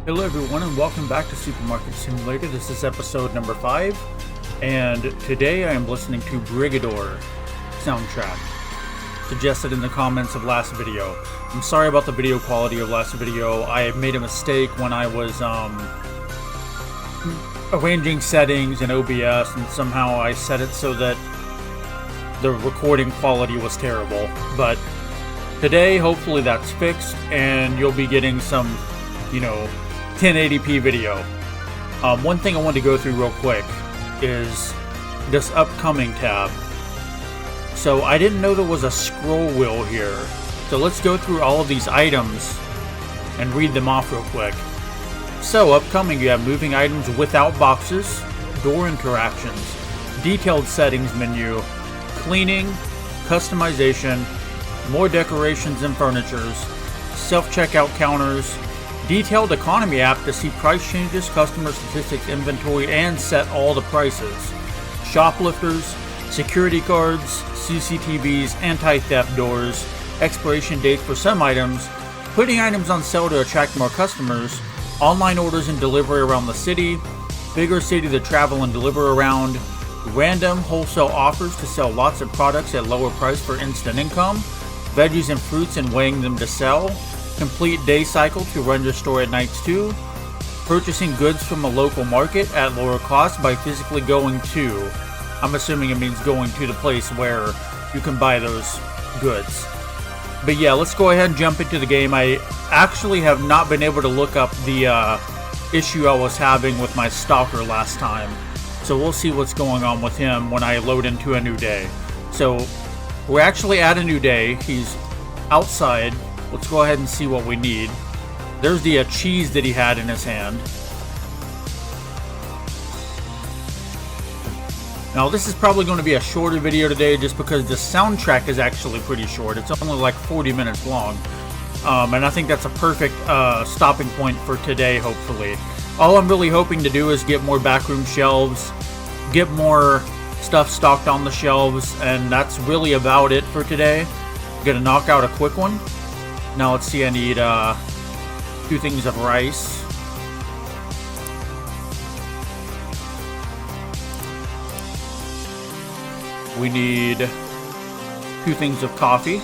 Hello everyone and welcome back to Supermarket Simulator. This is episode number 5, and today I am listening to Brigador soundtrack, suggested in the comments of last video. I'm sorry about the video quality of last video. I made a mistake when I was arranging settings in OBS, and somehow I set it so that the recording quality was terrible. But today, hopefully that's fixed, and you'll be getting some, 1080p video. One thing I want to go through real quick is this upcoming tab. So I didn't know there was a scroll wheel here. So let's go through all of these items and read them off real quick. So upcoming, you have moving items without boxes, door interactions, detailed settings menu, cleaning, customization, more decorations and furnitures, self-checkout counters, detailed economy app to see price changes, customer statistics, inventory, and set all the prices, shoplifters, security guards, CCTVs, anti-theft doors, expiration dates for some items, putting items on sale to attract more customers, online orders and delivery around the city, bigger city to travel and deliver around, random wholesale offers to sell lots of products at lower price for instant income, veggies and fruits and weighing them to sell, complete day cycle to run your store at nights too, purchasing goods from a local market at lower cost by physically going to, I'm assuming it means going to the place where you can buy those goods. But yeah, let's go ahead and jump into the game. I actually have not been able to look up the issue I was having with my stalker last time. So we'll see what's going on with him when I load into a new day. So we're actually at a new day. He's outside. Let's go ahead and see what we need. There's the cheese that he had in his hand. Now this is probably going to be a shorter video today just because the soundtrack is actually pretty short. It's only like 40 minutes long. And I think that's a perfect stopping point for today, hopefully. All I'm really hoping to do is get more backroom shelves, get more stuff stocked on the shelves, and that's really about it for today. Gonna knock out a quick one. Now let's see, I need 2 things of rice. We need 2 things of coffee.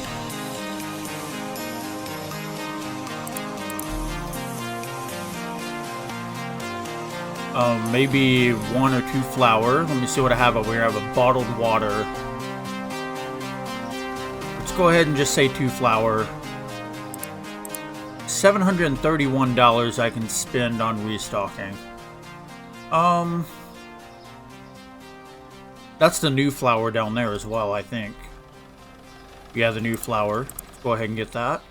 Maybe 1 or 2 flour. Let me see what I have over here. I have a bottled water. Let's go ahead and just say 2 flour. $731 I can spend on restocking. That's the new flour down there as well, I think. Yeah, the new flour. Go ahead and get that.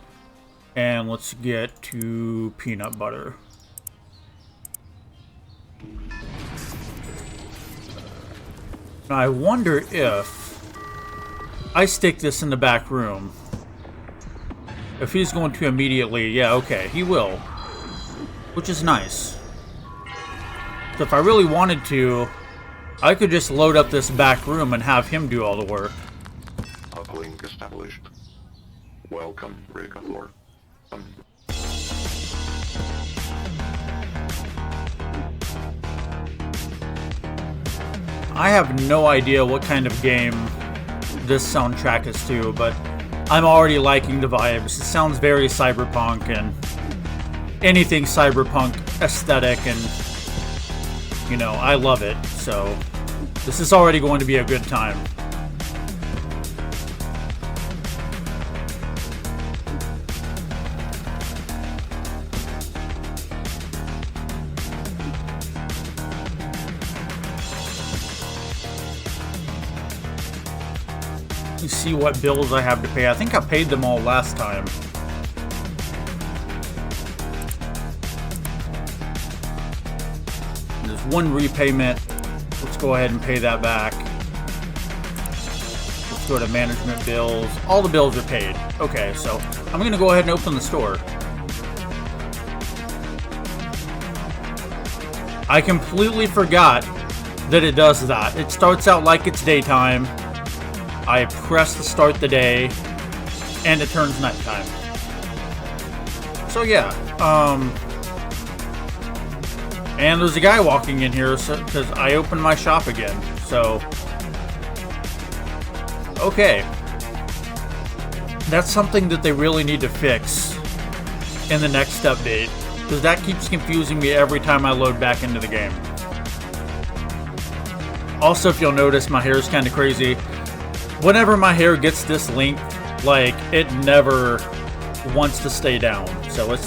And let's get to peanut butter. Now, I wonder if I stick this in the back room. If he's going to immediately, yeah, okay, he will. Which is nice. So if I really wanted to, I could just load up this back room and have him do all the work. Uplink established. Welcome, Brigador. I have no idea what kind of game this soundtrack is to, but I'm already liking the vibes. It sounds very cyberpunk and anything cyberpunk aesthetic, and I love it. So this is already going to be a good time. Let's see what bills I have to pay. I think I paid them all last time. There's 1 repayment. Let's go ahead and pay that back. Let's go to management bills. All the bills are paid. Okay, so I'm going to go ahead and open the store. I completely forgot that it does that. It starts out like it's daytime. I press to start the day, and it turns nighttime. So yeah, And there's a guy walking in here because I opened my shop again. So, okay. That's something that they really need to fix in the next update, because that keeps confusing me every time I load back into the game. Also, if you'll notice, my hair is kind of crazy. Whenever my hair gets this length, like, it never wants to stay down. So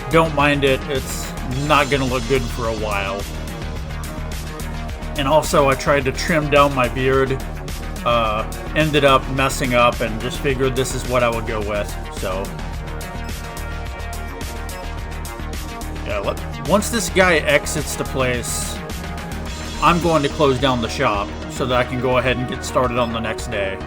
don't mind it, it's not gonna look good for a while. And also, I tried to trim down my beard, ended up messing up, and just figured this is what I would go with. So yeah, once this guy exits the place, I'm going to close down the shop so that I can go ahead and get started on the next day.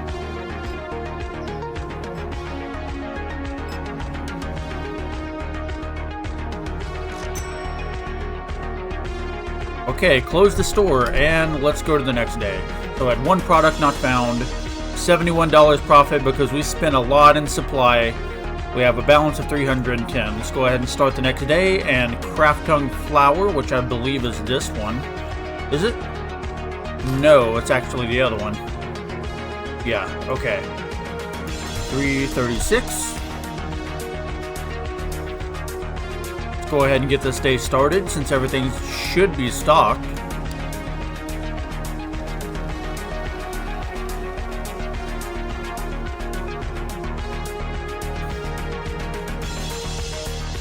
Okay, close the store and let's go to the next day. So I had one product not found, $71 profit because we spent a lot in supply. We have a balance of 310. Let's go ahead and start the next day, and Craftung flour, which I believe is this one. Is it? No, it's actually the other one. Yeah, okay. 336. Let's go ahead and get this day started since everything should be stocked.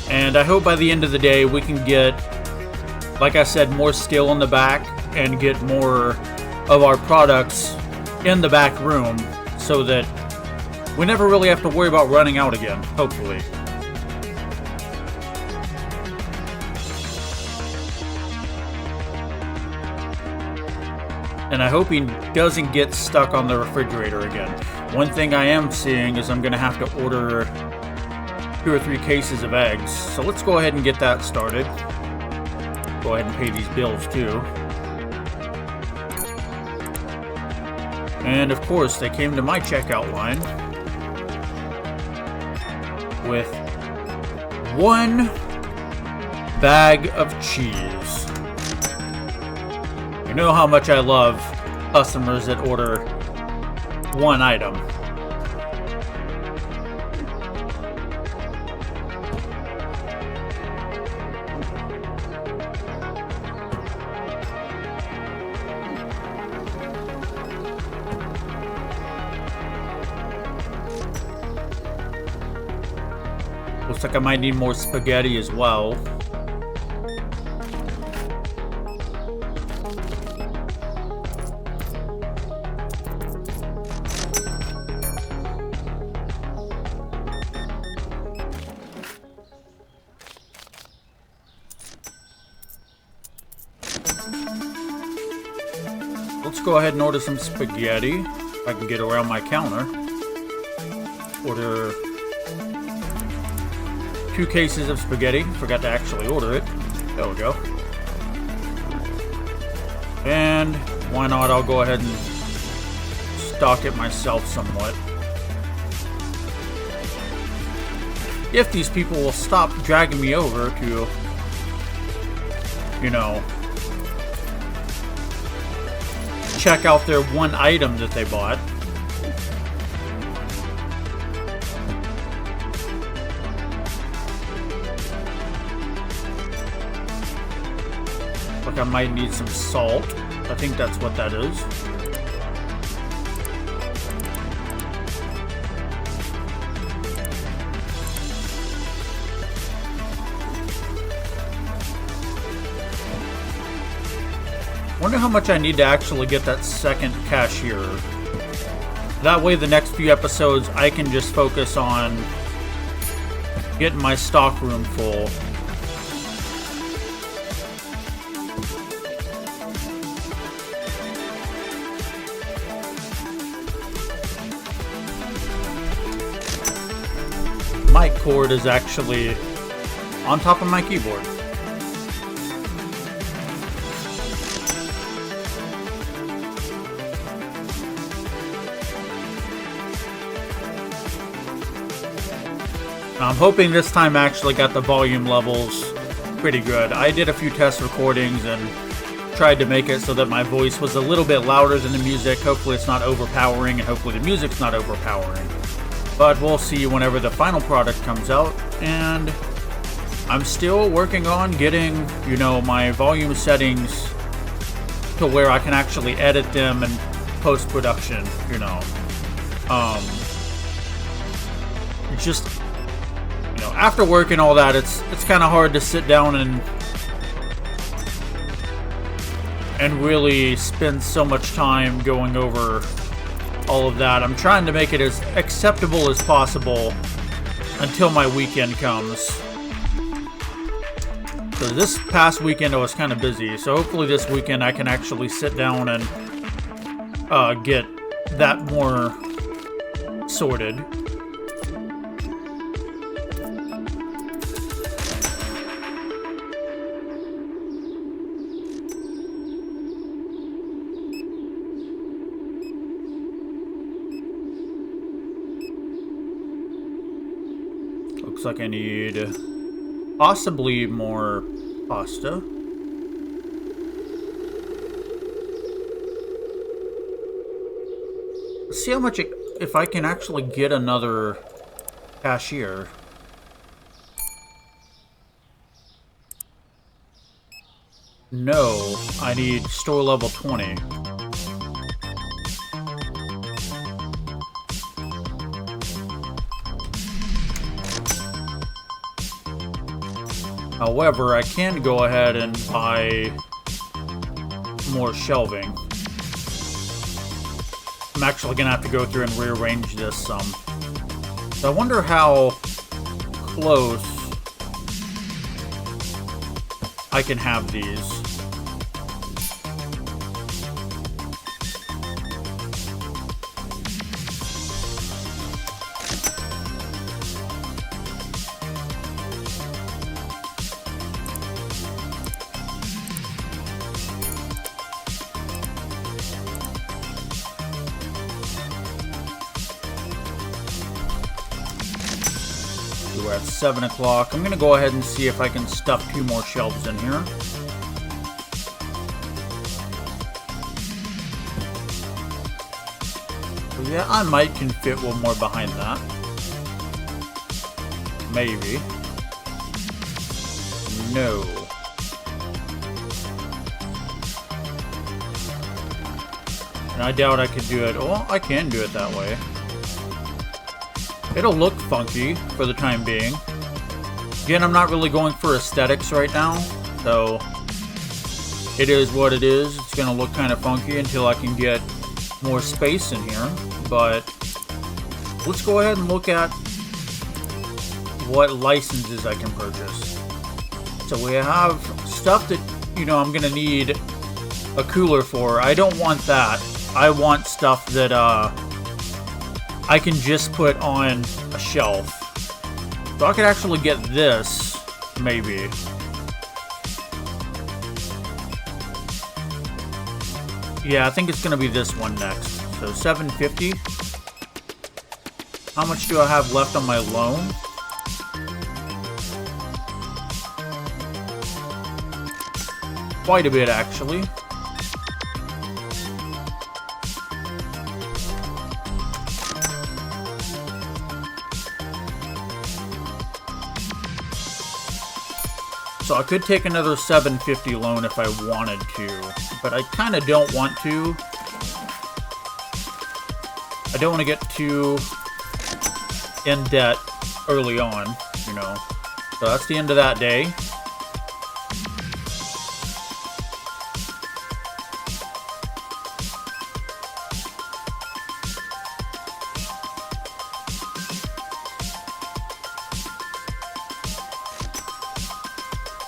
And I hope by the end of the day we can get, like I said, more steel in the back and get more of our products in the back room so that we never really have to worry about running out again, hopefully. And I hope he doesn't get stuck on the refrigerator again. One thing I am seeing is I'm going to have to order 2 or 3 cases of eggs. So let's go ahead and get that started. Go ahead and pay these bills too. And of course, they came to my checkout line with 1 bag of cheese. You know how much I love customers that order 1 item. Looks like I might need more spaghetti as well. Let's go ahead and order some spaghetti. If I can get around my counter. Order 2 cases of spaghetti. Forgot to actually order it. There we go. And why not? I'll go ahead and stock it myself somewhat. If these people will stop dragging me over to, you know, check out their 1 item that they bought. Like I might need some salt. I think that's what that is. Wonder how much I need to actually get that second cashier. That way the next few episodes I can just focus on getting my stock room full. My cord is actually on top of my keyboard. I'm hoping this time I actually got the volume levels pretty good. I did a few test recordings and tried to make it so that my voice was a little bit louder than the music. Hopefully it's not overpowering, and hopefully the music's not overpowering. But we'll see whenever the final product comes out, and I'm still working on getting, you know, my volume settings to where I can actually edit them in post-production, you know. Just, you know, after work and all that, it's kind of hard to sit down and really spend so much time going over all of that. I'm trying to make it as acceptable as possible until my weekend comes. So this past weekend I was kind of busy, so hopefully this weekend I can actually sit down and get that more sorted. Looks like I need possibly more pasta. Let's see how much if I can actually get another cashier. No, I need store level 20. However, I can go ahead and buy more shelving. I'm actually going to have to go through and rearrange this some. So I wonder how close I can have these. We're at 7 o'clock. I'm going to go ahead and see if I can stuff 2 more shelves in here. So yeah, I might can fit one more behind that. Maybe. No. And I doubt I could do it. Well, I can do it that way. It'll look funky for the time being. Again, I'm not really going for aesthetics right now, so it is what it is. It's gonna look kind of funky until I can get more space in here, but let's go ahead and look at what licenses I can purchase. So we have stuff that, you know, I'm gonna need a cooler for. I don't want that. I want stuff that, I can just put on a shelf. So I could actually get this, maybe. Yeah, I think it's gonna be this one next. So $7.50. How much do I have left on my loan? Quite a bit, actually. So I could take another $7.50 loan if I wanted to, but I kind of don't want to. I don't want to get too in debt early on, you know. So that's the end of that day.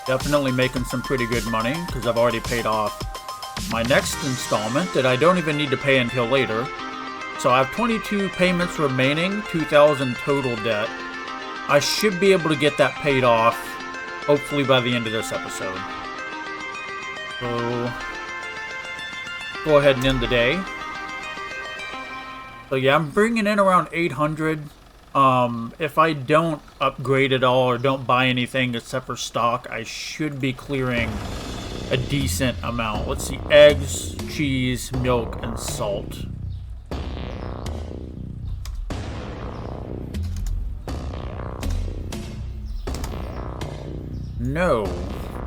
Definitely making some pretty good money because I've already paid off my next installment that I don't even need to pay until later. So I have 22 payments remaining, 2,000 total debt. I should be able to get that paid off hopefully by the end of this episode. So go ahead and end the day. So yeah, I'm bringing in around 800 If I don't upgrade at all or don't buy anything except for stock, I should be clearing a decent amount. Let's see, eggs, cheese, milk, and salt. No,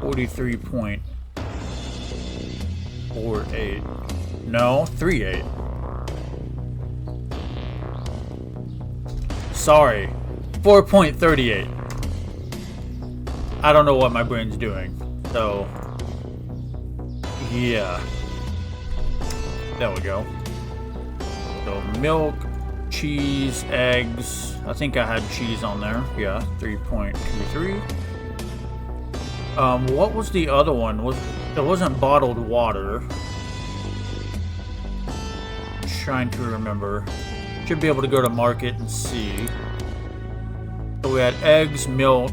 43.48. No, 38. Sorry, 4.38. I don't know what my brain's doing, so yeah. There we go. So milk, cheese, eggs. I think I had cheese on there. Yeah, 3.23. What was the other one? It wasn't bottled water. Trying to remember. Should be able to go to market and see. So we had eggs, milk,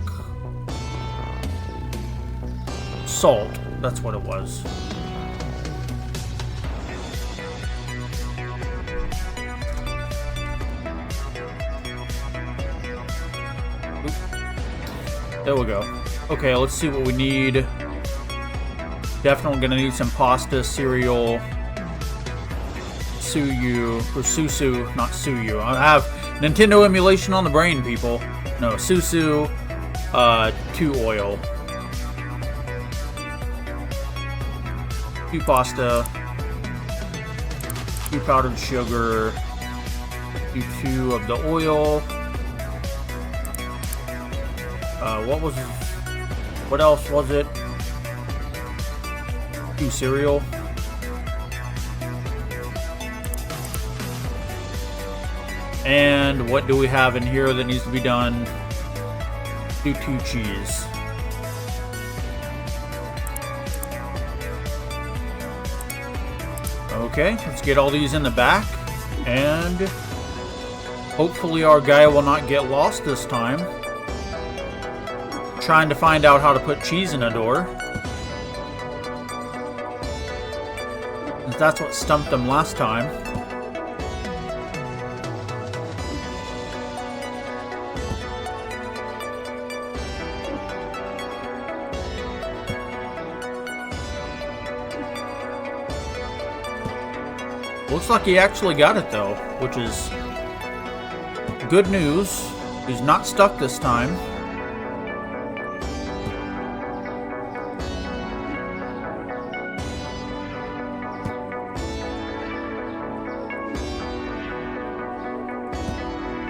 salt. That's what it was. Oop. There we go. Okay, let's see what we need. Definitely gonna need some pasta, cereal, Suyu, or Susu, not Suyu. I have Nintendo emulation on the brain, people. No, Susu, 2 oil. 2 pasta, 2 powdered sugar, 2 of the oil. What else was it? 2 cereal. And what do we have in here that needs to be done? 2 cheese. Okay, let's get all these in the back. And hopefully our guy will not get lost this time. Trying to find out how to put cheese in a door. That's what stumped him last time. Looks like he actually got it though, which is good news. He's not stuck this time.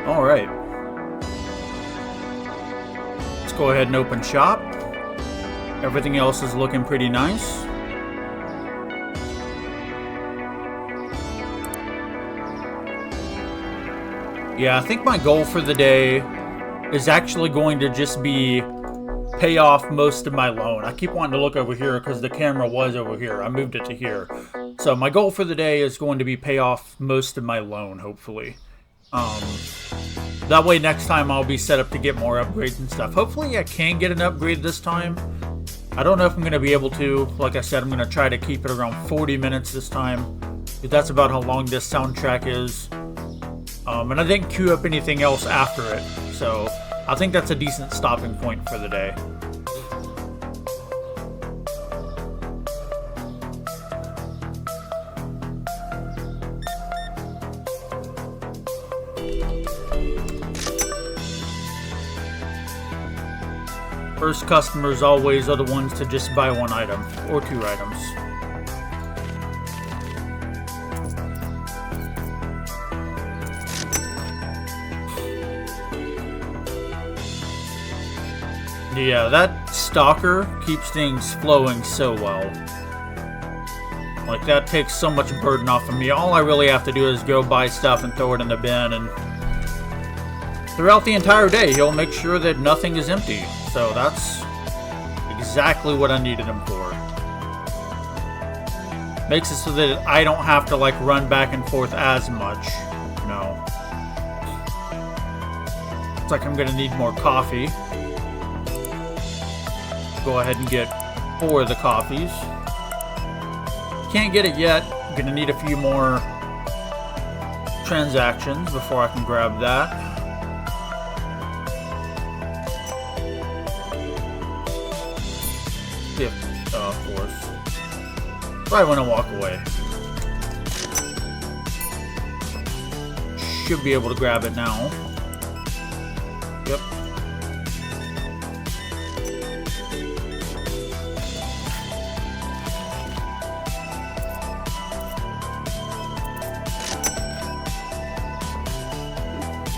Alright. Let's go ahead and open shop. Everything else is looking pretty nice. Yeah, I think my goal for the day is actually going to just be pay off most of my loan. I keep wanting to look over here because the camera was over here. I moved it to here. So my goal for the day is going to be pay off most of my loan, hopefully. That way next time I'll be set up to get more upgrades and stuff. Hopefully I can get an upgrade this time. I don't know if I'm going to be able to. Like I said, I'm going to try to keep it around 40 minutes this time. That's about how long this soundtrack is. And I didn't queue up anything else after it. So I think that's a decent stopping point for the day. First customers always are the ones to just buy 1 item or 2 items. Yeah, that stalker keeps things flowing so well. Like, that takes so much burden off of me. All I really have to do is go buy stuff and throw it in the bin, and throughout the entire day, he'll make sure that nothing is empty. So that's exactly what I needed him for. Makes it so that I don't have to, like, run back and forth as much, you know. Looks like I'm gonna need more coffee. Go ahead and get 4 of the coffees. Can't get it yet. I'm gonna need a few more transactions before I can grab that. Yep, of course. Probably want to walk away. Should be able to grab it now. Yep.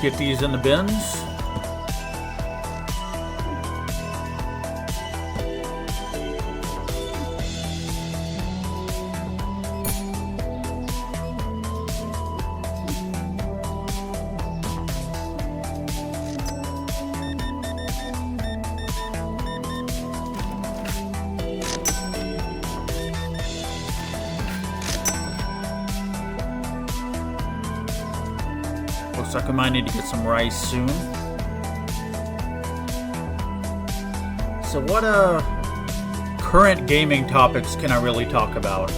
Get these in the bins. Looks like I might need to get some rice soon. So what current gaming topics can I really talk about?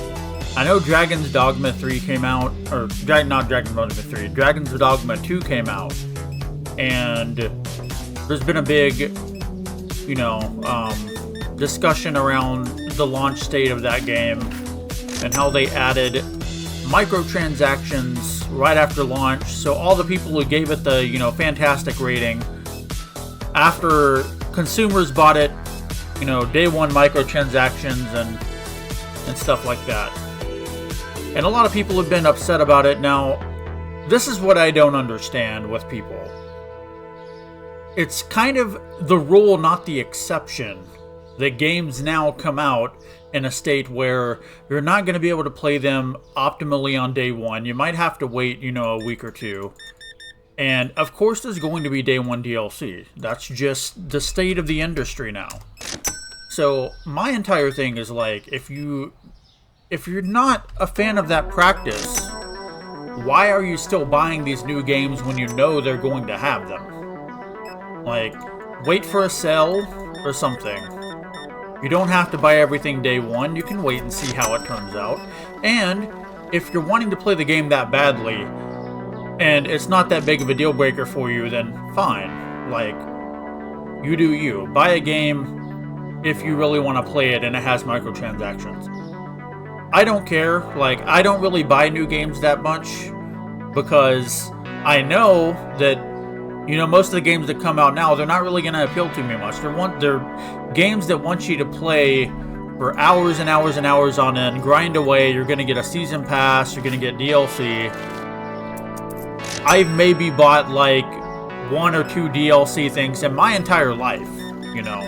I know Dragon's Dogma 3 came out, or not Dragon's Dogma 3, Dragon's Dogma 2 came out, and there's been a big, you know, discussion around the launch state of that game and how they added microtransactions right after launch. So all the people who gave it the, you know, fantastic rating, after consumers bought it, you know, day one microtransactions and stuff like that. And a lot of people have been upset about it. Now, this is what I don't understand with people. It's kind of the rule, not the exception, that games now come out in a state where you're not going to be able to play them optimally on day one. You might have to wait, you know, a week or two. And of course there's going to be day one DLC. That's just the state of the industry now. So my entire thing is like, if you're not a fan of that practice, why are you still buying these new games when you know they're going to have them? Like, wait for a sale or something. You don't have to buy everything day one. You can wait and see how it turns out. And if you're wanting to play the game that badly, and it's not that big of a deal breaker for you, then fine. Like, you do you. Buy a game if you really want to play it and it has microtransactions. I don't care. Like, I don't really buy new games that much because I know that, you know, most of the games that come out now, they're not really going to appeal to me much. They're games that want you to play for hours and hours and hours on end, grind away. You're going to get a season pass. You're going to get DLC. I've maybe bought like 1 or 2 DLC things in my entire life, you know.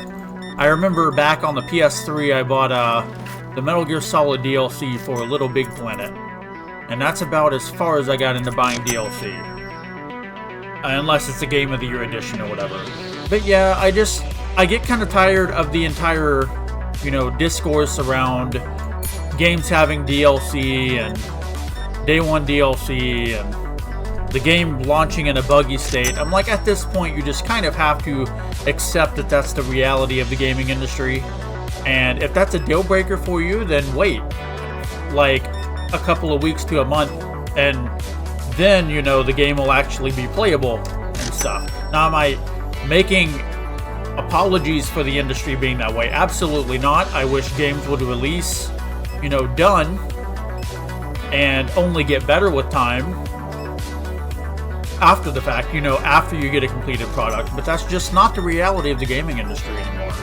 I remember back on the PS3, I bought the Metal Gear Solid DLC for Little Big Planet. And that's about as far as I got into buying DLC. Unless it's a Game of the Year edition or whatever. But yeah, I get kind of tired of the entire, you know, discourse around games having DLC and day one DLC and the game launching in a buggy state. I'm like, at this point, you just kind of have to accept that that's the reality of the gaming industry. And if that's a deal breaker for you, then wait like a couple of weeks to a month, and then, you know, the game will actually be playable and stuff. Now, am I making apologies for the industry being that way? Absolutely not. I wish games would release, you know, done and only get better with time after the fact, you know, after you get a completed product. But that's just not the reality of the gaming industry anymore.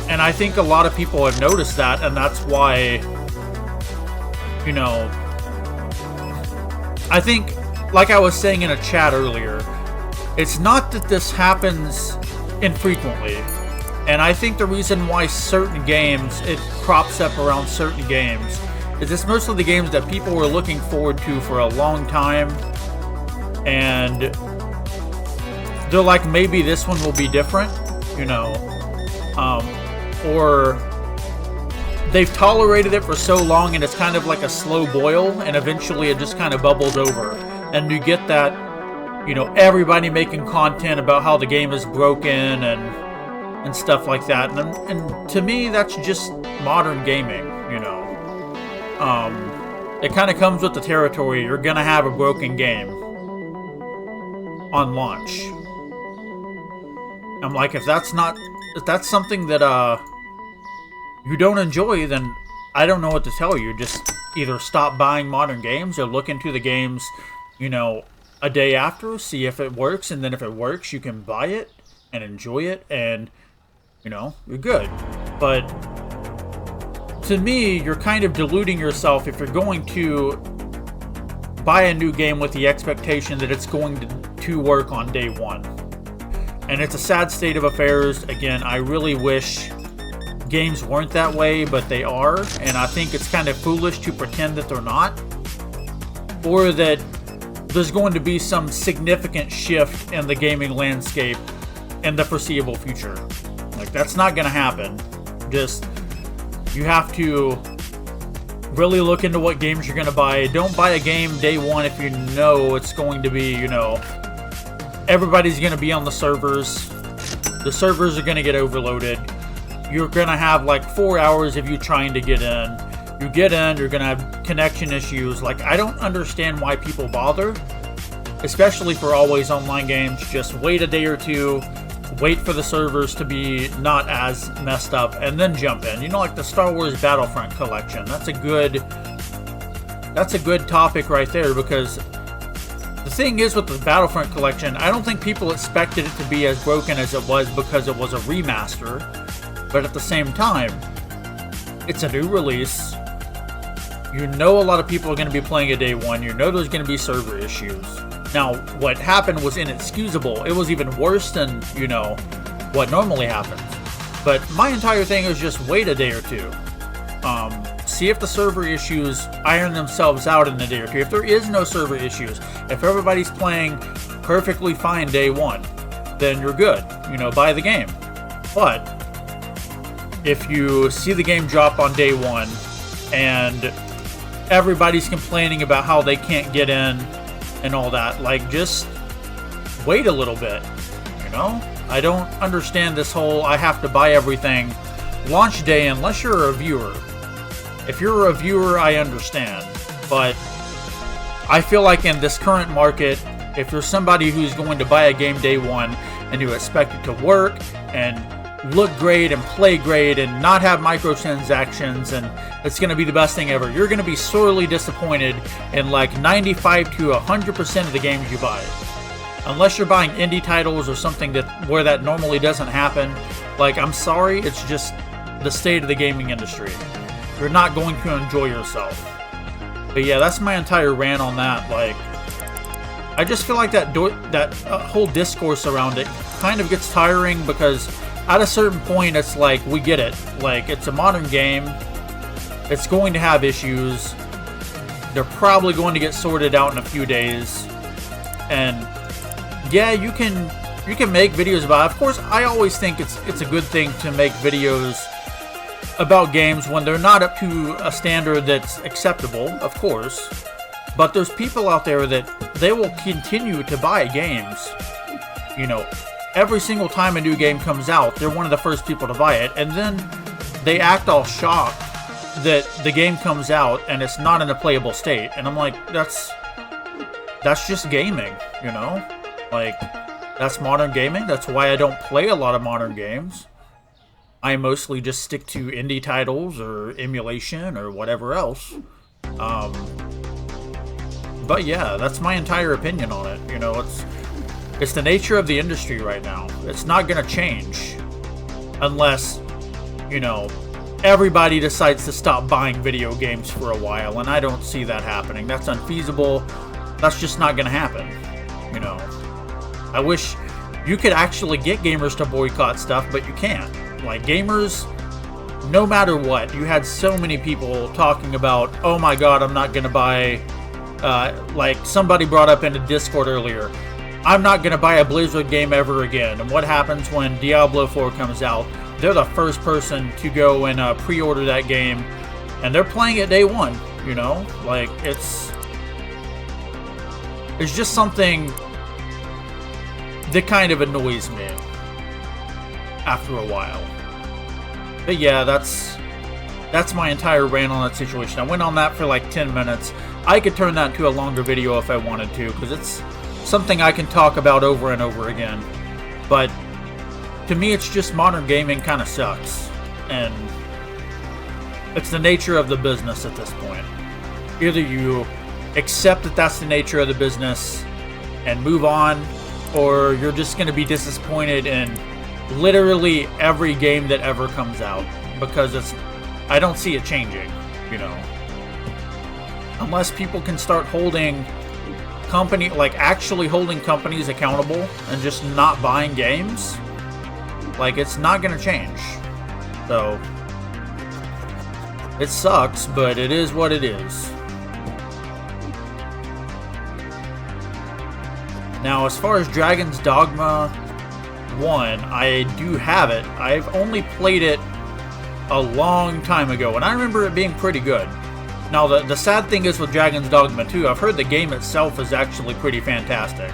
And I think a lot of people have noticed that, and that's why, you know, I think, like I was saying in a chat earlier, it's not that this happens infrequently. And I think the reason why certain games, it crops up around certain games, is it's mostly the games that people were looking forward to for a long time. And they're like, maybe this one will be different, you know. Or they've tolerated it for so long and it's kind of like a slow boil, and eventually it just kind of bubbles over. And you get that, you know, everybody making content about how the game is broken and stuff like that. And to me, that's just modern gaming, you know. It kind of comes with the territory. You're going to have a broken game on launch. I'm like, if that's not if that's something that you don't enjoy, then I don't know what to tell you. Just either stop buying modern games or look into the games, you know, a day after, see if it works, and then if it works, you can buy it and enjoy it, and, you know, you're good. But to me, you're kind of deluding yourself if you're going to buy a new game with the expectation that it's going to work on day one. And it's a sad state of affairs. Again, I really wish games weren't that way, but they are, and I think it's kind of foolish to pretend that they're not, or that there's going to be some significant shift in the gaming landscape in the foreseeable future. Like, that's not going to happen. Just, you have to really look into what games you're going to buy. Don't buy a game day one if you know it's going to be, you know, everybody's going to be on the servers. The servers are going to get overloaded. You're going to have like 4 hours of you trying to get in. You get in, you're going to have connection issues. Like, I don't understand why people bother, especially for always online games. Just wait a day or two, wait for the servers to be not as messed up, and then jump in. You know, like the Star Wars Battlefront collection. That's a good topic right there, because the thing is with the Battlefront collection, I don't think people expected it to be as broken as it was because it was a remaster. But at the same time, it's a new release. You know a lot of people are going to be playing it day one. You know there's going to be server issues. Now, what happened was inexcusable. It was even worse than, you know, what normally happens. But my entire thing is just wait a day or two. See if the server issues iron themselves out in a day or two. If there is no server issues, if everybody's playing perfectly fine day one, then you're good. You know, buy the game. But if you see the game drop on day one and everybody's complaining about how they can't get in and all that, like, just wait a little bit, you know? I don't understand this whole I have to buy everything launch day unless you're a reviewer. If you're a reviewer, I understand. But I feel like in this current market, if you're somebody who's going to buy a game day one and you expect it to work and look great and play great and not have microtransactions and it's going to be the best thing ever, you're going to be sorely disappointed in like 95 to 100% of the games you buy. Unless you're buying indie titles or something where that normally doesn't happen. Like, I'm sorry, it's just the state of the gaming industry. You're not going to enjoy yourself. But yeah, that's my entire rant on that. Like, I just feel like that whole discourse around it kind of gets tiring, because at a certain point, it's like, we get it. Like, it's a modern game. It's going to have issues. They're probably going to get sorted out in a few days. And yeah, you can make videos about it. Of course, I always think it's a good thing to make videos about games when they're not up to a standard that's acceptable, of course. But there's people out there that they will continue to buy games. You know, every single time a new game comes out, they're one of the first people to buy it, and then they act all shocked that the game comes out and it's not in a playable state. And I'm like, that's just gaming, you know? Like, that's modern gaming. That's why I don't play a lot of modern games. I mostly just stick to indie titles or emulation or whatever else. But yeah, that's my entire opinion on it. You know, it's the nature of the industry right now. It's not going to change unless, you know, everybody decides to stop buying video games for a while, and I don't see that happening. That's unfeasible. That's just not going to happen. You know, I wish you could actually get gamers to boycott stuff, but you can't. Like, gamers, no matter what, you had so many people talking about, oh my god, I'm not going to buy, like somebody brought up in the Discord earlier, I'm not going to buy a Blizzard game ever again. And what happens when Diablo 4 comes out? They're the first person to go and pre-order that game, and they're playing it day one, you know? Like, it's just something that kind of annoys me after a while. But yeah, that's my entire rant on that situation. I went on that for like 10 minutes. I could turn that into a longer video if I wanted to, because it's something I can talk about over and over again. But to me, it's just modern gaming kind of sucks. And it's the nature of the business at this point. Either you accept that that's the nature of the business and move on, or you're just going to be disappointed in literally every game that ever comes out, because I don't see it changing, you know. Unless people can start holding actually holding companies accountable and just not buying games, like, it's not going to change. So it sucks, but it is what it is. Now, as far as Dragon's Dogma 1, I do have it. I've only played it a long time ago, and I remember it being pretty good. Now, the sad thing is with Dragon's Dogma 2, I've heard the game itself is actually pretty fantastic.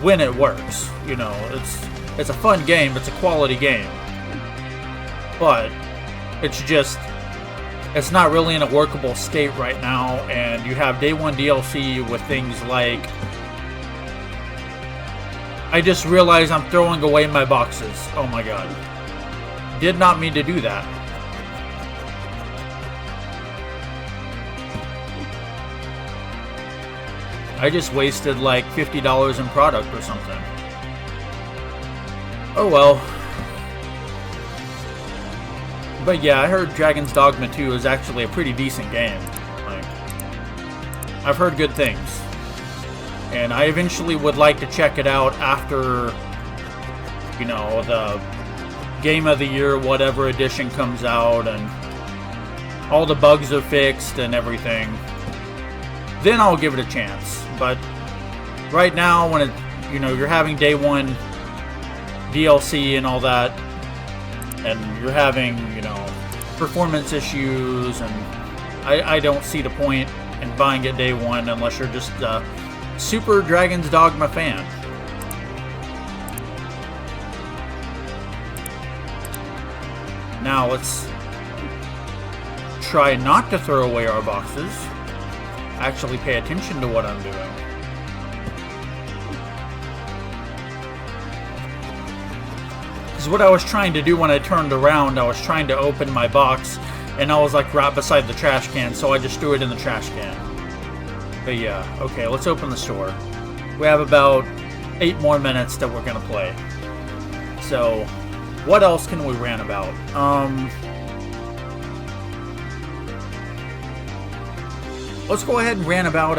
When it works, you know, it's a fun game, it's a quality game. But it's not really in a workable state right now, and you have day one DLC with things like... I just realized I'm throwing away my boxes. Oh my god. Did not mean to do that. I just wasted like $50 in product or something. Oh well. But yeah, I heard Dragon's Dogma 2 is actually a pretty decent game. Like, I've heard good things. And I eventually would like to check it out after, you know, the Game of the Year, whatever edition comes out, and all the bugs are fixed and everything. Then I'll give it a chance. But right now, when you're having day one DLC and all that, and you're having, performance issues, and I don't see the point in buying it day one unless you're just a super Dragon's Dogma fan. Now let's try not to throw away our boxes. Actually pay attention to what I'm doing. Because what I was trying to do when I turned around, I was trying to open my box, and I was like right beside the trash can, so I just threw it in the trash can. But yeah, okay, let's open the store. We have about 8 more minutes that we're gonna play. So, what else can we rant about? Let's go ahead and rant about,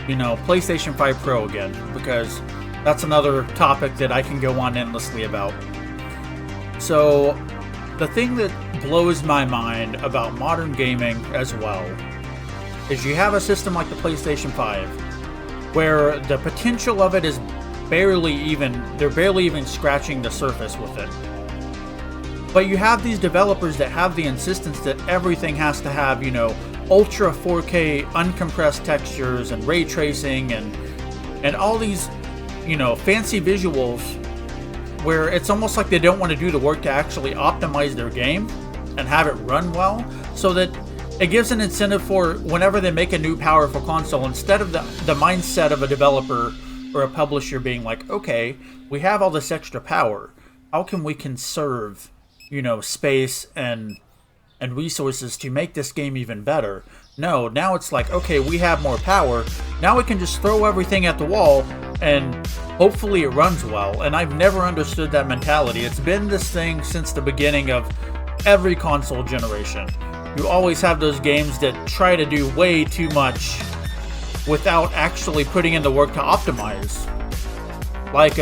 PlayStation 5 Pro again, because that's another topic that I can go on endlessly about. So, the thing that blows my mind about modern gaming as well is you have a system like the PlayStation 5 where the potential of it is they're barely even scratching the surface with it. But you have these developers that have the insistence that everything has to have, ultra 4K uncompressed textures and ray tracing and all these, fancy visuals where it's almost like they don't want to do the work to actually optimize their game and have it run well, so that it gives an incentive for whenever they make a new powerful console, instead of the mindset of a developer or a publisher being like, okay, we have all this extra power, how can we conserve, space and resources to make this game even better? No, now it's like, okay, we have more power, now we can just throw everything at the wall and hopefully it runs well. And I've never understood that mentality. It's been this thing since the beginning of every console generation. You always have those games that try to do way too much without actually putting in the work to optimize. Like,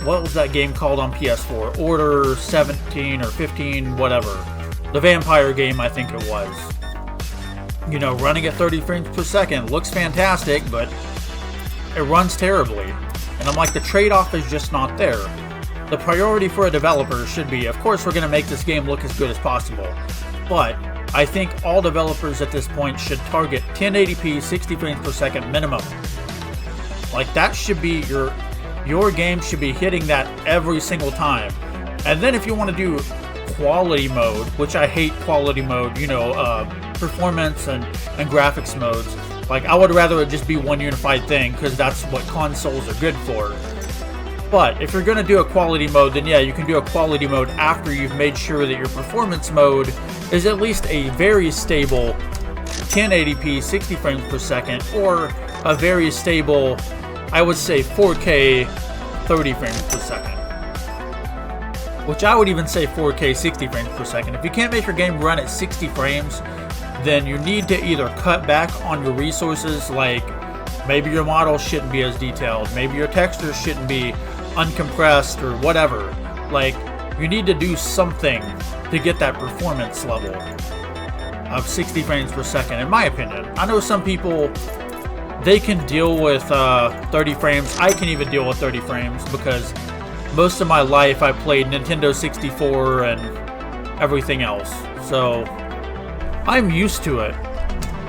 what was that game called on PS4? Order 17 or 15, whatever. The vampire game, I think it was. Running at 30 frames per second looks fantastic, but it runs terribly. And I'm like, the trade-off is just not there. The priority for a developer should be, of course, we're going to make this game look as good as possible. But I think all developers at this point should target 1080p, 60 frames per second minimum. Like, that should be your game should be hitting that every single time. And then if you want to do quality mode, which I hate quality mode, performance and graphics modes, like, I would rather it just be one unified thing, because that's what consoles are good for. But if you're going to do a quality mode, then yeah, you can do a quality mode after you've made sure that your performance mode is at least a very stable 1080p 60 frames per second, or a very stable, I would say 4K 30 frames per second. Which I would even say 4K 60 frames per second. If you can't make your game run at 60 frames, then you need to either cut back on your resources, like maybe your models shouldn't be as detailed, maybe your textures shouldn't be uncompressed or whatever. Like, you need to do something to get that performance level of 60 frames per second, in my opinion. I know some people, they can deal with 30 frames. I can even deal with 30 frames because most of my life I played Nintendo 64 and everything else. So I'm used to it.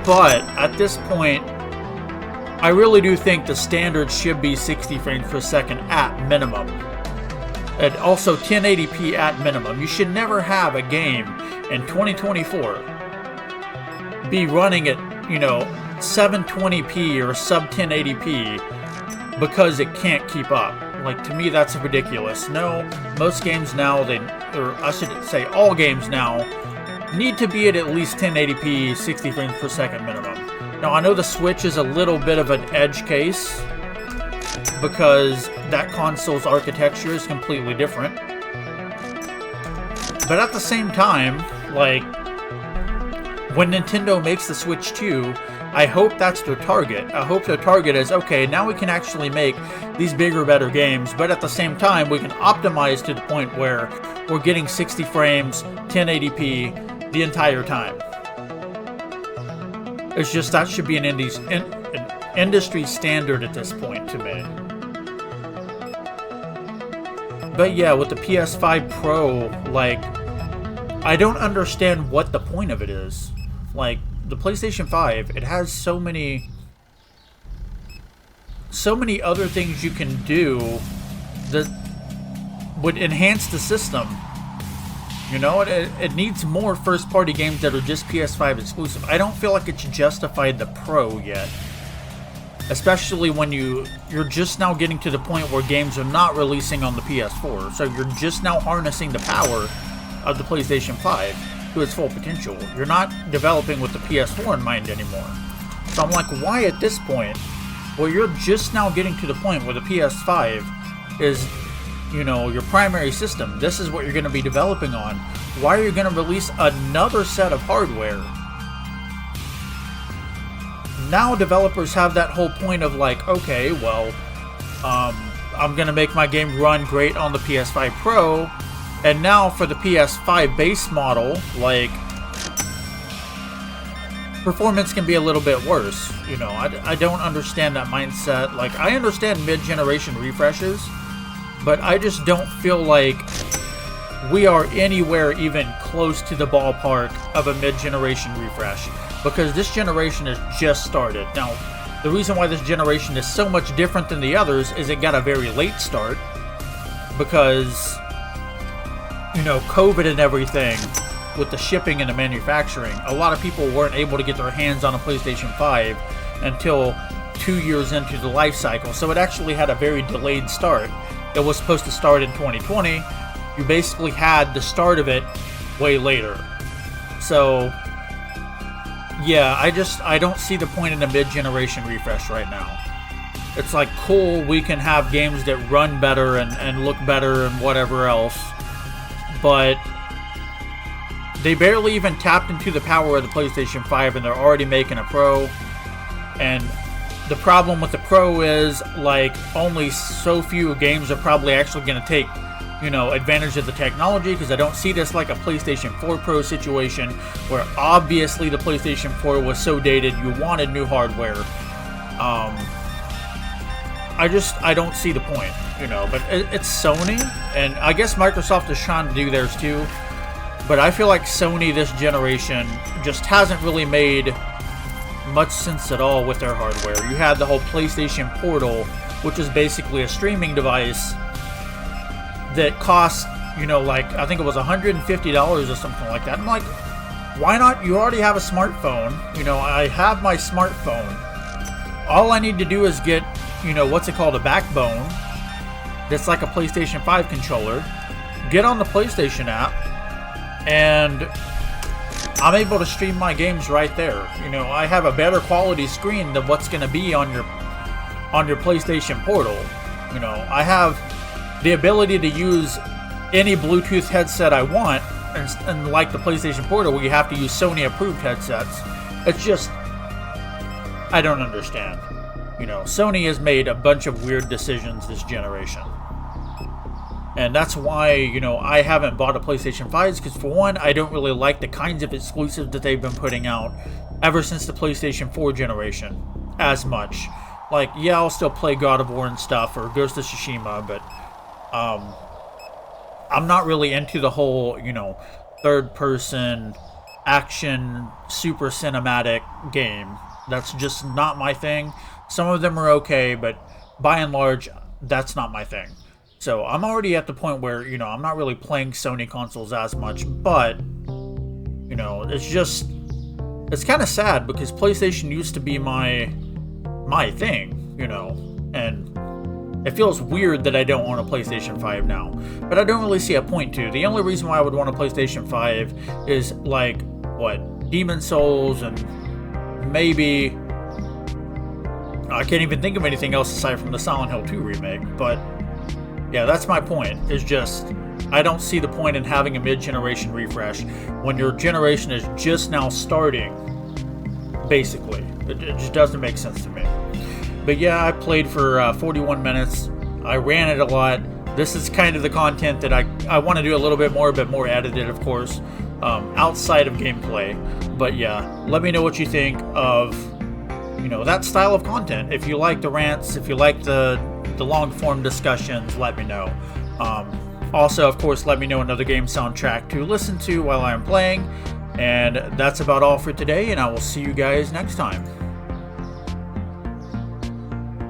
But at this point, I really do think the standard should be 60 frames per second at minimum. And also 1080p at minimum. You should never have a game in 2024 be running at, 720p or sub 1080p because it can't keep up. Like, to me, that's ridiculous. No, most games now, or I should say all games now, need to be at least 1080p 60 frames per second minimum. Now, I know the Switch is a little bit of an edge case because that console's architecture is completely different. But at the same time, like, when Nintendo makes the Switch 2, I hope that's their target. I hope their target is, okay, now we can actually make these bigger, better games, but at the same time, we can optimize to the point where we're getting 60 frames, 1080p the entire time. It's just that should be an industry standard at this point to me. But yeah, with the PS5 Pro, like, I don't understand what the point of it is. Like, the PlayStation 5, it has so many other things you can do that would enhance the system. It needs more first-party games that are just PS5 exclusive. I don't feel like it's justified the Pro yet. Especially when you're just now getting to the point where games are not releasing on the PS4. So you're just now harnessing the power of the PlayStation 5 to its full potential. You're not developing with the PS4 in mind anymore. So I'm like, why at this point? Well, you're just now getting to the point where the PS5 is, your primary system. This is what you're going to be developing on. Why are you going to release another set of hardware? Now developers have that whole point of like, okay, well, I'm going to make my game run great on the PS5 Pro, and now for the PS5 base model, like, performance can be a little bit worse. I don't understand that mindset. Like, I understand mid-generation refreshes, but I just don't feel like we are anywhere even close to the ballpark of a mid-generation refresh, because this generation has just started. Now, the reason why this generation is so much different than the others is it got a very late start because, COVID and everything, with the shipping and the manufacturing, a lot of people weren't able to get their hands on a PlayStation 5 until 2 years into the life cycle. So it actually had a very delayed start. It was supposed to start in 2020. You basically had the start of it way later. So, yeah, I don't see the point in a mid-generation refresh right now. It's like, cool, we can have games that run better and look better and whatever else, but they barely even tapped into the power of the PlayStation 5 and they're already making a Pro. And the problem with the Pro is, like, only so few games are probably actually going to take, advantage of the technology, because I don't see this like a PlayStation 4 Pro situation where obviously the PlayStation 4 was so dated you wanted new hardware. I don't see the point, but it's Sony, and I guess Microsoft is trying to do theirs too, but I feel like Sony this generation just hasn't really made much sense at all with their hardware. You had the whole PlayStation Portal, which is basically a streaming device that cost, I think it was $150 or something like that. I'm like, why not? You already have a smartphone. I have my smartphone. All I need to do is get, a backbone, that's like a PlayStation 5 controller, get on the PlayStation app, and I'm able to stream my games right there. You know, I have a better quality screen than what's going to be on your PlayStation Portal. You know, I have the ability to use any Bluetooth headset I want, and like the PlayStation Portal, where you have to use Sony approved headsets. It's just, I don't understand. You know, Sony has made a bunch of weird decisions this generation. And that's why, you know, I haven't bought a PlayStation 5, because for one, I don't really like the kinds of exclusives that they've been putting out ever since the PlayStation 4 generation as much. Like, yeah, I'll still play God of War and stuff, or Ghost of Tsushima, but I'm not really into the whole, you know, third-person action, super cinematic game. That's just not my thing. Some of them are okay, but by and large, that's not my thing. So I'm already at the point where, you know, I'm not really playing Sony consoles as much, but, you know, it's kind of sad, because PlayStation used to be my thing, you know, and it feels weird that I don't want a PlayStation 5 now, but I don't really see a point to. The only reason why I would want a PlayStation 5 is, like, what, Demon's Souls, and maybe, I can't even think of anything else aside from the Silent Hill 2 remake, but yeah, that's my point. It's just, I don't see the point in having a mid-generation refresh when your generation is just now starting, basically. It just doesn't make sense to me. But yeah, I played for 41 minutes. I ran it a lot. This is kind of the content that I want to do a little bit more, but more edited, of course, outside of gameplay. But yeah, let me know what you think of, you know, that style of content. If you like the rants, if you like the long-form discussions, let me know. Also, of course, let me know another game soundtrack to listen to while I'm playing. And that's about all for today, and I will see you guys next time.